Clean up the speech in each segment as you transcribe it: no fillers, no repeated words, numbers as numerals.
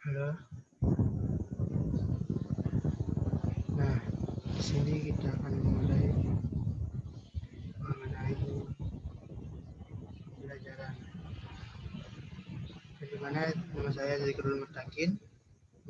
Halo. Nah, di sini kita akan memulai mengenai pembelajaran. Bagaimana nama saya Zikrul Mutakin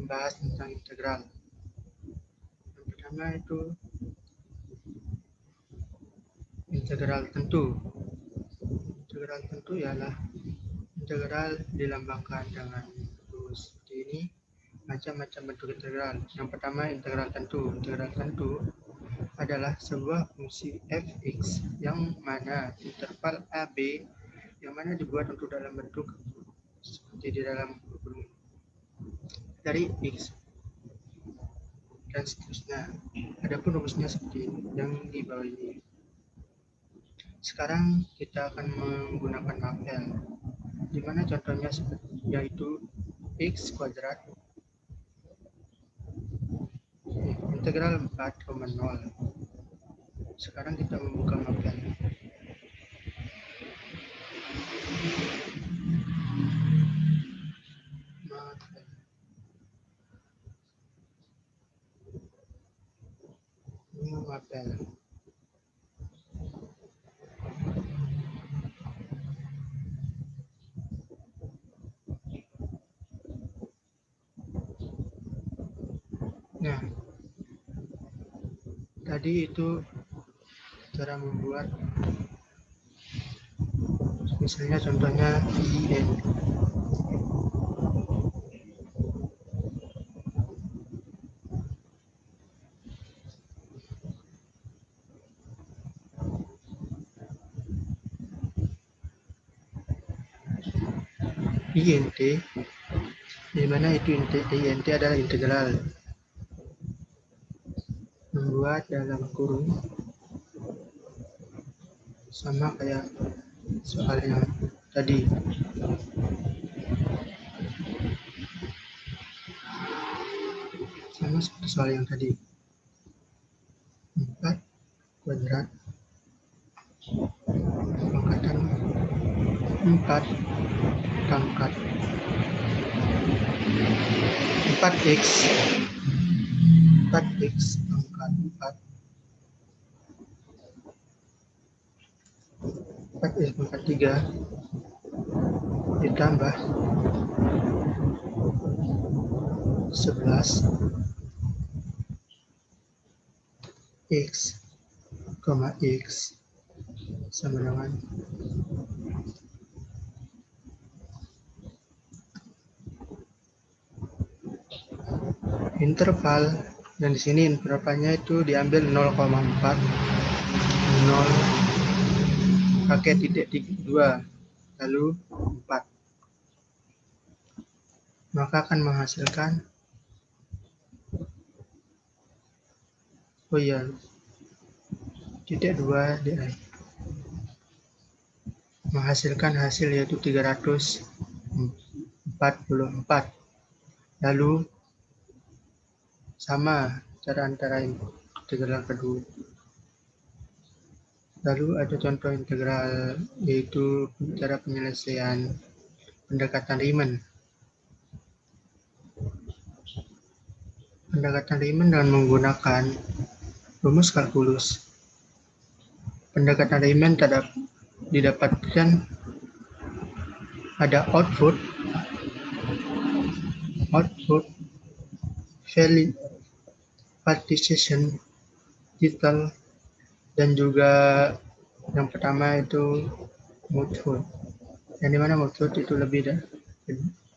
membahas tentang integral. Yang pertama itu integral tentu. Integral tentu ialah integral dilambangkan dengan rumus seperti ini. Macam-macam bentuk integral. Yang pertama integral tentu. Integral tentu adalah sebuah fungsi fx yang mana interval AB yang mana dibuat untuk dalam bentuk seperti di dalam kurung dari x dan seterusnya. Adapun rumusnya seperti yang di bawah ini. Sekarang kita akan menggunakan mapel, di mana contohnya yaitu x kuadrat integral 4,0. Sekarang kita membuka mapel. Ini mapel. Nah, tadi itu cara membuat, misalnya contohnya IN. INT, di mana itu INT adalah integral. Membuat dalam kurung sama kayak soal yang tadi. Sama seperti soal yang tadi. 4 kuadrat pangkatan 4 pangkat 4x pangkat 4x pangkat 3 ditambah 11 x, x sama dengan interval, dan di sini intervalnya itu diambil 0,4 0 pakai titik 2 lalu 4, maka akan menghasilkan titik 2 di menghasilkan hasil yaitu 344. Lalu sama cara antara integral kedua. Lalu ada contoh integral yaitu cara penyelesaian pendekatan Riemann. Pendekatan Riemann dengan menggunakan rumus kalkulus. Pendekatan Riemann didapatkan ada output value partition title, dan juga yang pertama itu method. Yang dimana method itu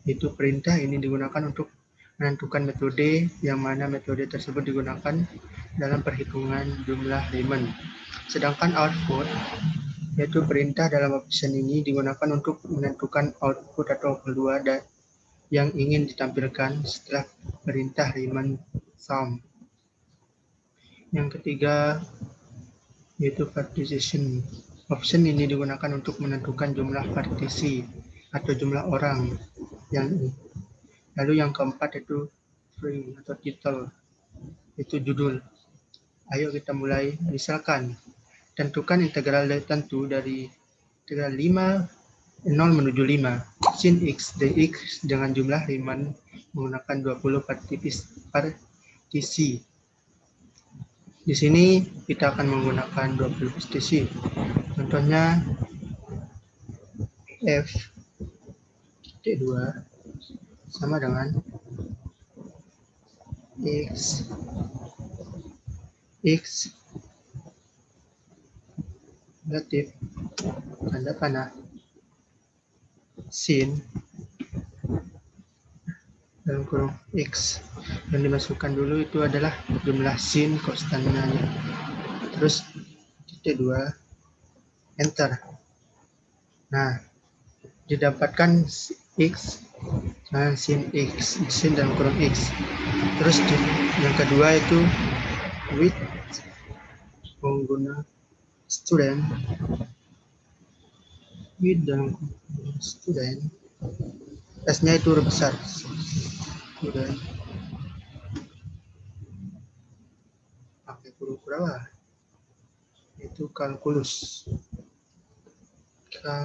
itu perintah ini digunakan untuk menentukan metode, yang mana metode tersebut digunakan dalam perhitungan jumlah Riemann. Sedangkan output yaitu perintah dalam option ini digunakan untuk menentukan output atau keluar yang ingin ditampilkan setelah perintah Riemann sum. Yang ketiga yaitu partition. Option ini digunakan untuk menentukan jumlah partisi atau jumlah orang yang ini. Lalu yang keempat itu frame atau title, itu judul. Ayo kita mulai. Misalkan tentukan integral tentu dari integral 5 0 menuju 5. Sin X dx dengan jumlah Riemann menggunakan 20 partisi. Di sini kita akan menggunakan 20 partisi. Contohnya F titik 2 sama dengan X negatif tanda panah sin dalam kurung X yang dimasukkan dulu itu adalah jumlah sin konstannya, terus titik 2 enter. Nah, didapatkan X dengan sin X, sin dalam kurung X. Terus yang kedua itu with pengguna student, with dalam kurung student, S-nya itu huruf besar, student pakai huruf berapa? Itu kalkulus 1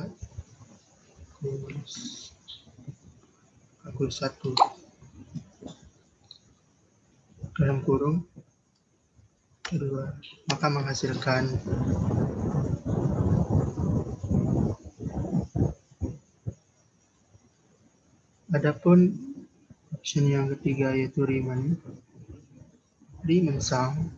dalam kurung kedua, maka menghasilkan adapun option yang ketiga yaitu Riemann sum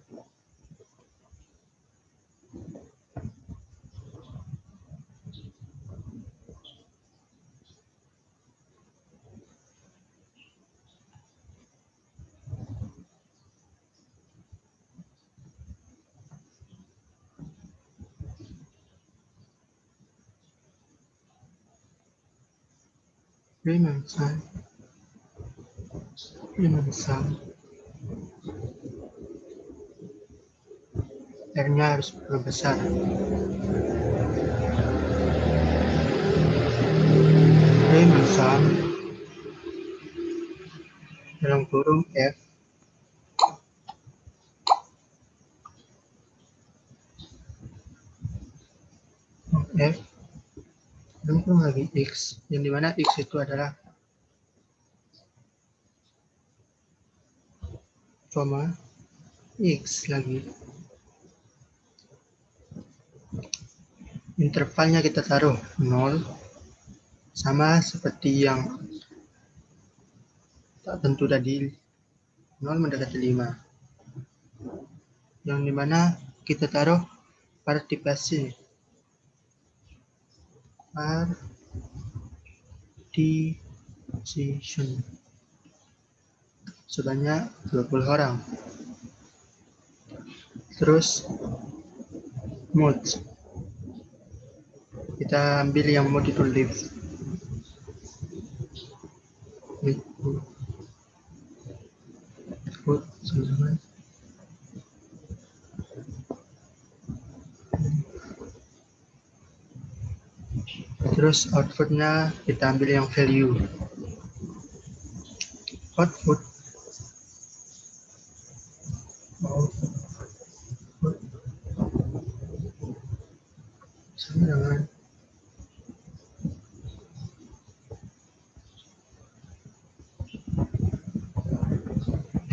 R-nya harus berbesar. Riemann sum dalam kurung F dalam kurung lagi X, yang dimana X itu adalah koma X lagi. Intervalnya kita taruh 0, sama seperti yang tak tentu tadi, 0 mendekati 5, yang dimana kita taruh partisipasi sebanyak 20 orang. Terus mode, kita ambil yang mode itu live. Terus outputnya kita ambil yang value. Output sama dengan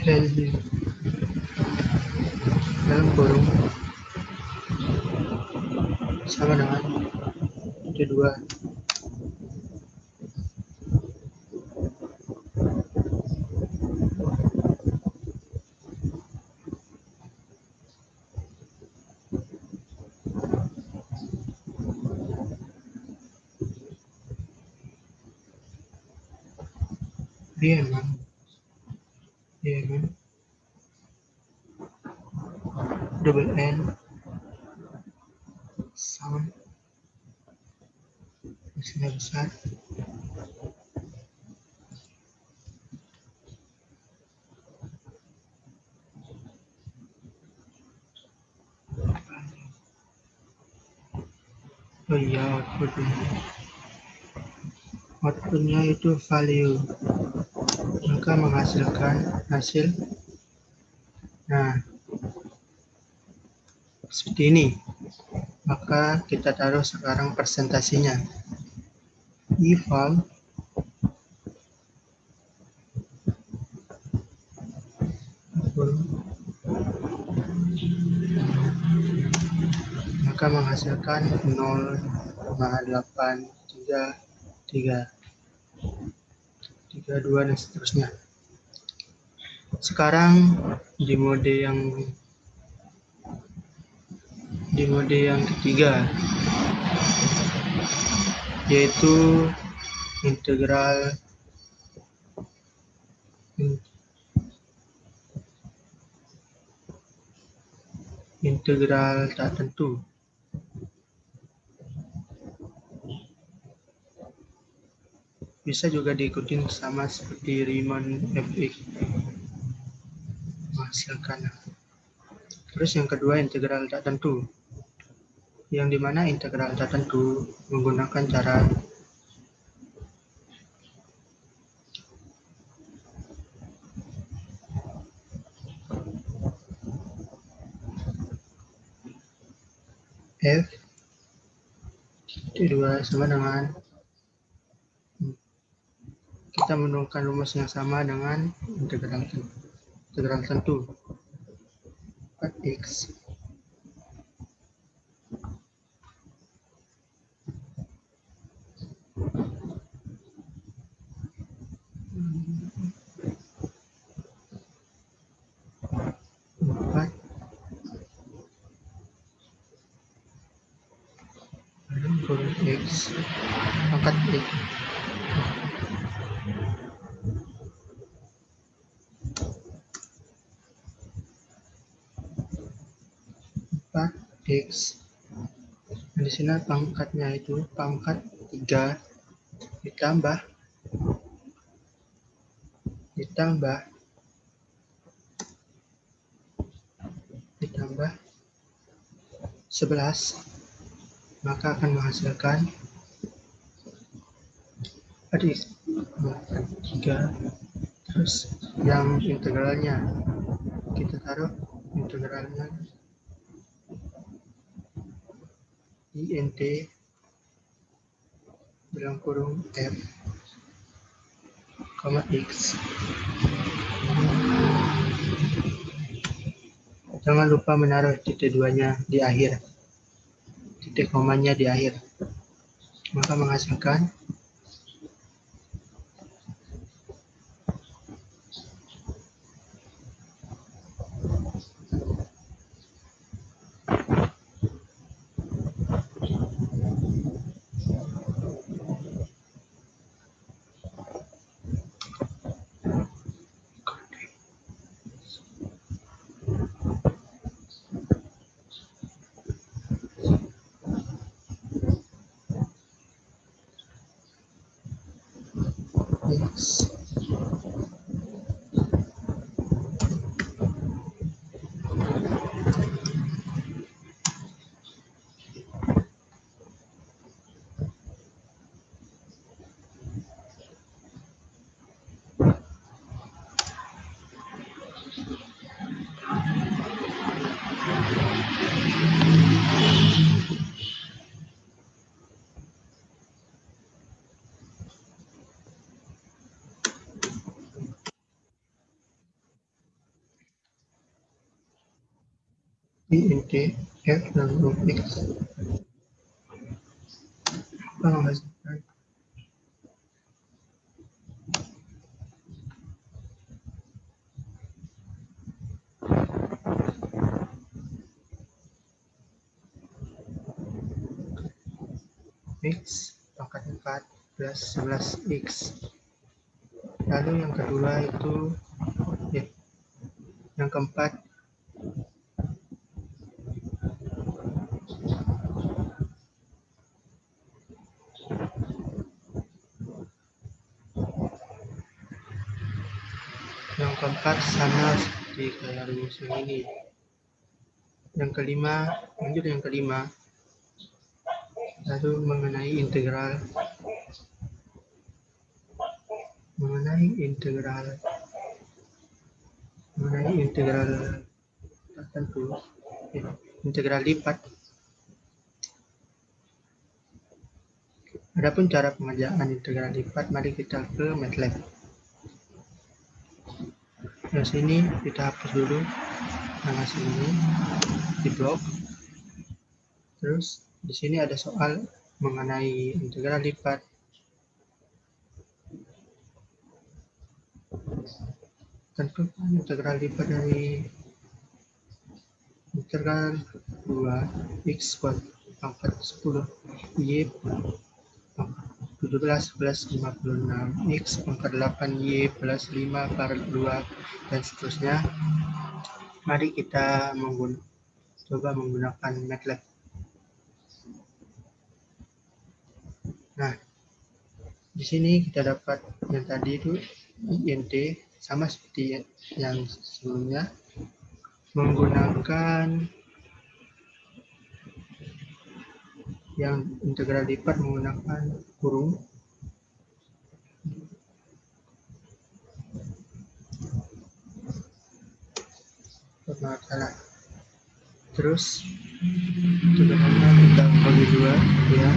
value dalam kurung sama dengan kedua. Riemann double N sum hasilnya besar outputnya itu value, maka menghasilkan hasil. Nah, seperti ini. Maka kita taruh sekarang presentasinya. eval maka menghasilkan 0,833 dan seterusnya. Sekarang di mode yang ketiga, yaitu integral tak tentu. Bisa juga diikuti sama seperti Riemann fx menghasilkan. Terus yang kedua, integral tak tentu, yang dimana integral tak tentu menggunakan cara f T2 sama dengan kita menemukan rumus yang sama dengan integral tentu 4x x pangkat x x. Di sini pangkatnya itu pangkat 3 ditambah 11, maka akan menghasilkan 3. Terus yang integralnya kita taruh integralnya int bilang kurung f, x. Jangan lupa menaruh titik 2-nya di akhir, titik komanya di akhir, maka menghasilkan x. int f lalu x menghasilkan x pangkat 4 plus 11x. Lalu yang kedua itu yang keempat sama seperti kayak rumus yang ini. Yang kelima, lanjut yang kelima, lalu mengenai integral tertentu, integral lipat Adapun cara pengerjaan integral lipat, mari kita ke MATLAB. Nah, sini kita hapus dulu yang hasil ini di blok. Terus di sini ada soal mengenai integral lipat. Tentukan integral lipat dari integral 2 x pangkat 10 y 17 plus 56 x pangkat 8 y plus 5 per 2 dan seterusnya. Mari kita coba menggunakan MATLAB. Nah, di sini kita dapat yang tadi itu int sama seperti yang sebelumnya, menggunakan yang integral lipat menggunakan kurung. Salah. Terus integralnya kita bagi 2 ya.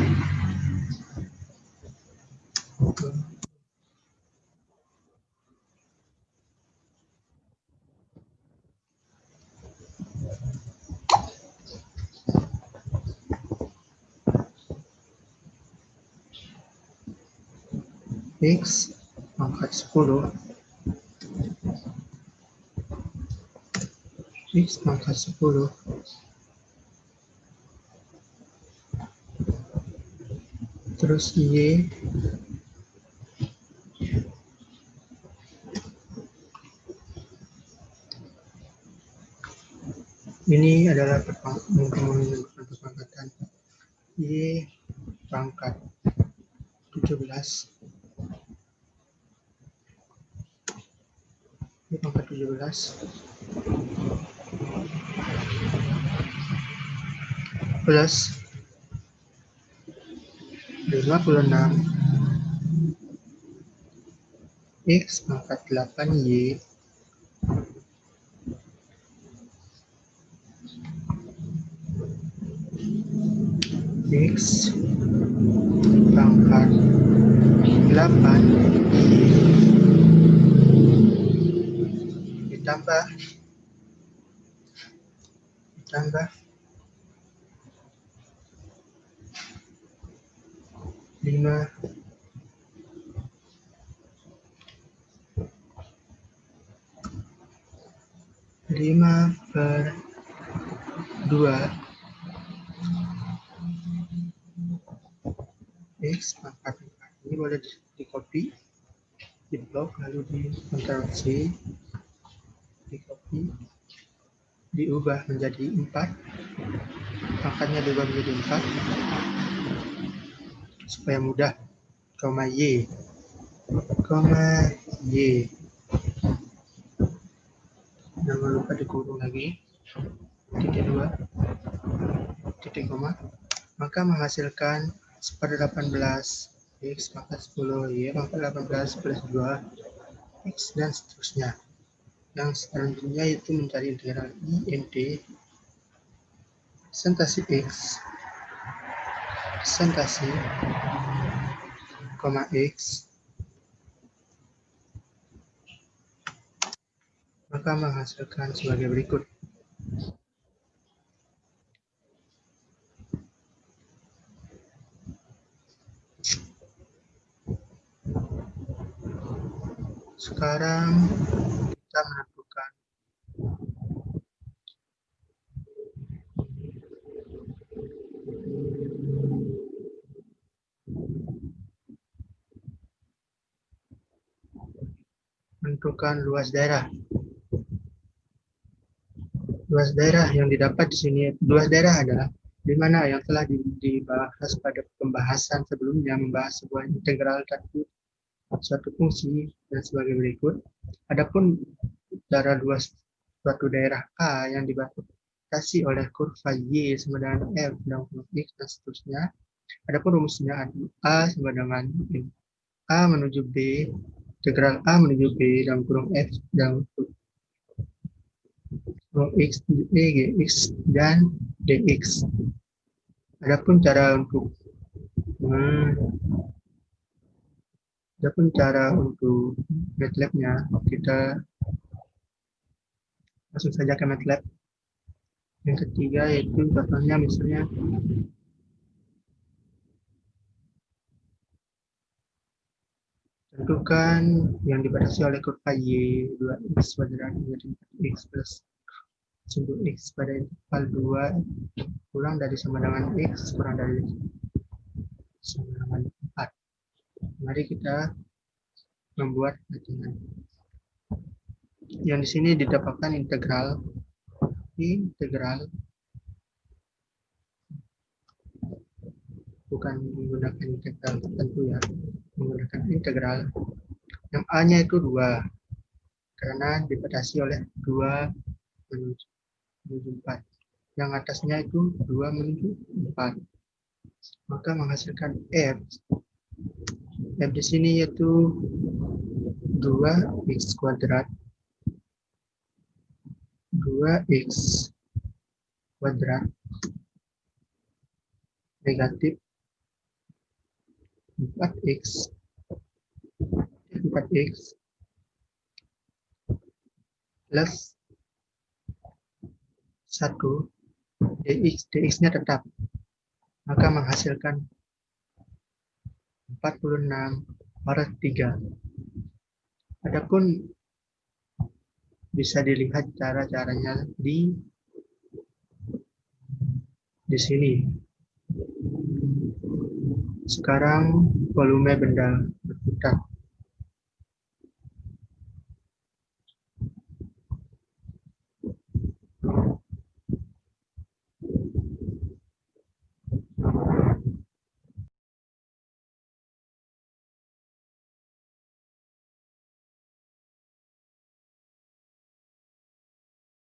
X pangkat 10 X pangkat 10 terus Y ini adalah perpangkatan Y pangkat 17 Y pangkat 17 plus 56 X pangkat 8 Y X pangkat 8 Y ditambah 5 per 2 X pangkat 4. Ini boleh di copy, di blok, lalu di Ctrl C, di copy, diubah menjadi 4, pangkatnya diubah menjadi 4 supaya mudah, koma Y, jangan lupa dikurung lagi, titik 2, titik koma, maka menghasilkan 1/18 X pangkat 10 Y pangkat 18 plus 2 X dan seterusnya. Yang selanjutnya itu mencari integral int presentasi X presentasi koma X, maka menghasilkan sebagai berikut. Sekarang kita menentukan luas daerah. Luas daerah yang didapat di sini, luas daerah adalah di mana yang telah dibahas pada pembahasan sebelumnya, membahas sebuah integral suatu fungsi dan sebagai berikut. Adapun darah luas suatu daerah A yang dibatasi oleh kurva Y sama dengan F dan X dan seterusnya. Adapun rumusnya A sama dengan A menuju B, integral A menuju B dan kurung F dan kurung X, X dan DX. Adapun cara untuk Adapun cara untuk MATLAB-nya, kita langsung saja ke MATLAB. Yang ketiga yaitu contohnya misalnya tentukan yang dibatasi oleh kurva Y 2x kuadrat menjadi 4x plus 1x pada interval 2 kurang dari sama dengan x kurang dari sama dengan 4. Mari kita membuat hitungan. Yang di sini didapatkan integral bukan menggunakan integral tertentu ya, menggunakan integral yang A-nya itu 2 karena dibatasi oleh 2 menuju 4. Yang atasnya itu 2 menuju 4. Maka menghasilkan F. F di sini yaitu 2x kuadrat 2x kuadrat negatif 4x 4x plus 1 dx-nya tetap, maka menghasilkan 46/3. Adapun bisa dilihat cara-caranya di sini. Sekarang volume benda berputar.